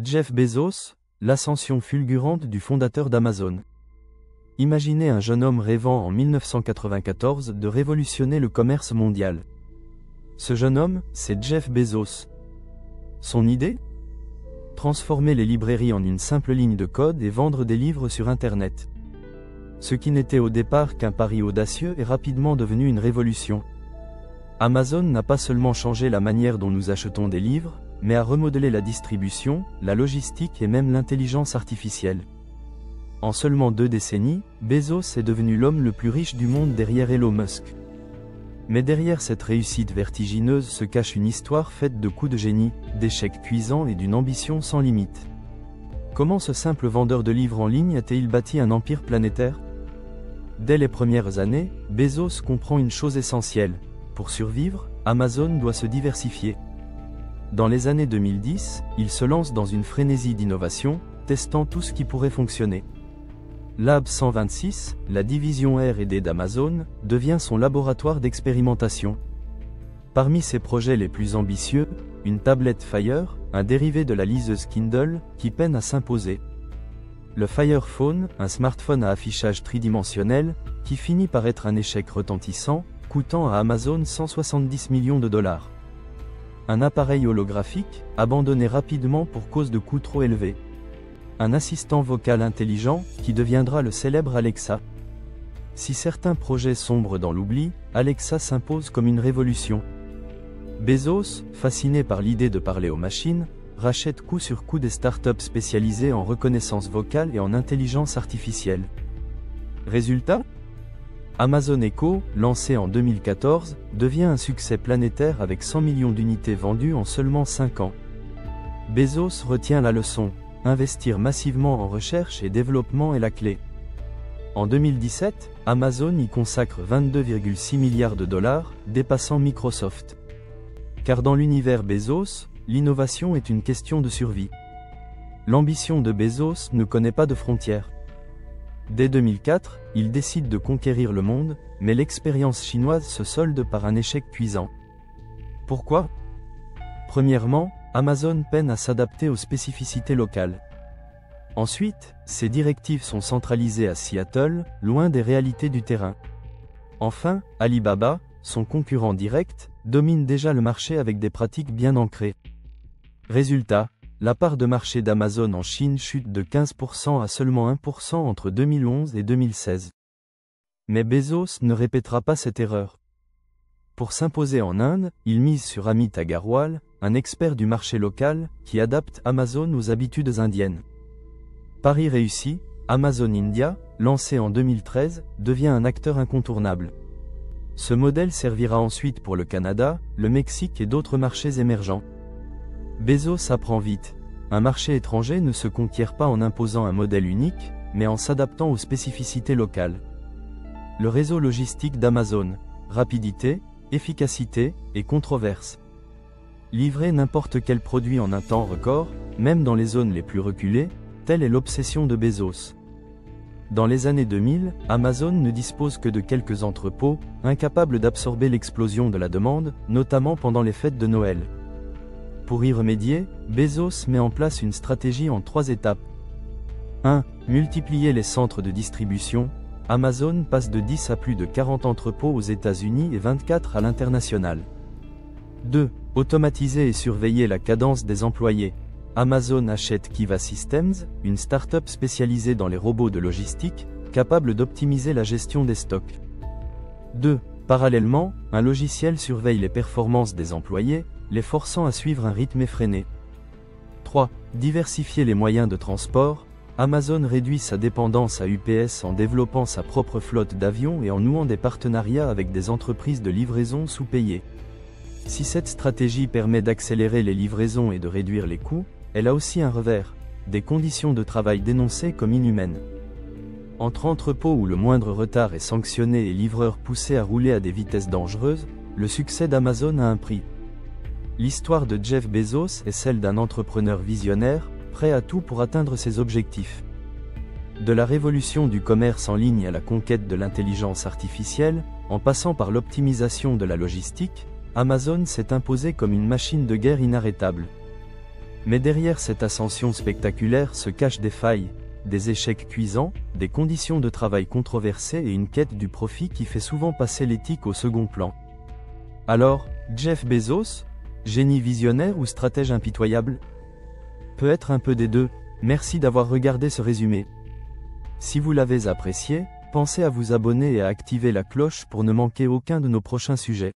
Jeff Bezos, l'ascension fulgurante du fondateur d'Amazon. Imaginez un jeune homme rêvant en 1994 de révolutionner le commerce mondial. Ce jeune homme, c'est Jeff Bezos. Son idée ? Transformer les librairies en une simple ligne de code et vendre des livres sur Internet. Ce qui n'était au départ qu'un pari audacieux est rapidement devenu une révolution. Amazon n'a pas seulement changé la manière dont nous achetons des livres, mais a remodelé la distribution, la logistique et même l'intelligence artificielle. En seulement 2 décennies, Bezos est devenu l'homme le plus riche du monde derrière Elon Musk. Mais derrière cette réussite vertigineuse se cache une histoire faite de coups de génie, d'échecs cuisants et d'une ambition sans limite. Comment ce simple vendeur de livres en ligne a-t-il bâti un empire planétaire ? Dès les premières années, Bezos comprend une chose essentielle. Pour survivre, Amazon doit se diversifier. Dans les années 2010, il se lance dans une frénésie d'innovation, testant tout ce qui pourrait fonctionner. Lab 126, la division R&D d'Amazon, devient son laboratoire d'expérimentation. Parmi ses projets les plus ambitieux, une tablette Fire, un dérivé de la liseuse Kindle, qui peine à s'imposer. Le Fire Phone, un smartphone à affichage tridimensionnel, qui finit par être un échec retentissant, coûtant à Amazon 170 millions de dollars. Un appareil holographique, abandonné rapidement pour cause de coûts trop élevés. Un assistant vocal intelligent, qui deviendra le célèbre Alexa. Si certains projets sombrent dans l'oubli, Alexa s'impose comme une révolution. Bezos, fasciné par l'idée de parler aux machines, rachète coup sur coup des startups spécialisées en reconnaissance vocale et en intelligence artificielle. Résultat ? Amazon Echo, lancé en 2014, devient un succès planétaire avec 100 millions d'unités vendues en seulement 5 ans. Bezos retient la leçon, investir massivement en recherche et développement est la clé. En 2017, Amazon y consacre 22,6 milliards de dollars, dépassant Microsoft. Car dans l'univers Bezos, l'innovation est une question de survie. L'ambition de Bezos ne connaît pas de frontières. Dès 2004, il décide de conquérir le monde, mais l'expérience chinoise se solde par un échec cuisant. Pourquoi ? Premièrement, Amazon peine à s'adapter aux spécificités locales. Ensuite, ses directives sont centralisées à Seattle, loin des réalités du terrain. Enfin, Alibaba, son concurrent direct, domine déjà le marché avec des pratiques bien ancrées. Résultat, la part de marché d'Amazon en Chine chute de 15% à seulement 1% entre 2011 et 2016. Mais Bezos ne répétera pas cette erreur. Pour s'imposer en Inde, il mise sur Amit Agarwal, un expert du marché local, qui adapte Amazon aux habitudes indiennes. Pari réussi, Amazon India, lancé en 2013, devient un acteur incontournable. Ce modèle servira ensuite pour le Canada, le Mexique et d'autres marchés émergents. Bezos apprend vite. Un marché étranger ne se conquiert pas en imposant un modèle unique, mais en s'adaptant aux spécificités locales. Le réseau logistique d'Amazon. Rapidité, efficacité et controverse. Livrer n'importe quel produit en un temps record, même dans les zones les plus reculées, telle est l'obsession de Bezos. Dans les années 2000, Amazon ne dispose que de quelques entrepôts, incapables d'absorber l'explosion de la demande, notamment pendant les fêtes de Noël. Pour y remédier, Bezos met en place une stratégie en 3 étapes. 1. Multiplier les centres de distribution. Amazon passe de 10 à plus de 40 entrepôts aux États-Unis et 24 à l'international. 2. Automatiser et surveiller la cadence des employés. Amazon achète Kiva Systems, une start-up spécialisée dans les robots de logistique, capable d'optimiser la gestion des stocks. 2. Parallèlement, un logiciel surveille les performances des employés, les forçant à suivre un rythme effréné. 3. Diversifier les moyens de transport. Amazon réduit sa dépendance à UPS en développant sa propre flotte d'avions et en nouant des partenariats avec des entreprises de livraison sous-payées. Si cette stratégie permet d'accélérer les livraisons et de réduire les coûts, elle a aussi un revers, des conditions de travail dénoncées comme inhumaines. Entre entrepôts où le moindre retard est sanctionné et livreurs poussés à rouler à des vitesses dangereuses, le succès d'Amazon a un prix. L'histoire de Jeff Bezos est celle d'un entrepreneur visionnaire, prêt à tout pour atteindre ses objectifs. De la révolution du commerce en ligne à la conquête de l'intelligence artificielle, en passant par l'optimisation de la logistique, Amazon s'est imposé comme une machine de guerre inarrêtable. Mais derrière cette ascension spectaculaire se cachent des failles, des échecs cuisants, des conditions de travail controversées et une quête du profit qui fait souvent passer l'éthique au second plan. Alors, Jeff Bezos, génie visionnaire ou stratège impitoyable? Peut-être un peu des deux. Merci d'avoir regardé ce résumé. Si vous l'avez apprécié, pensez à vous abonner et à activer la cloche pour ne manquer aucun de nos prochains sujets.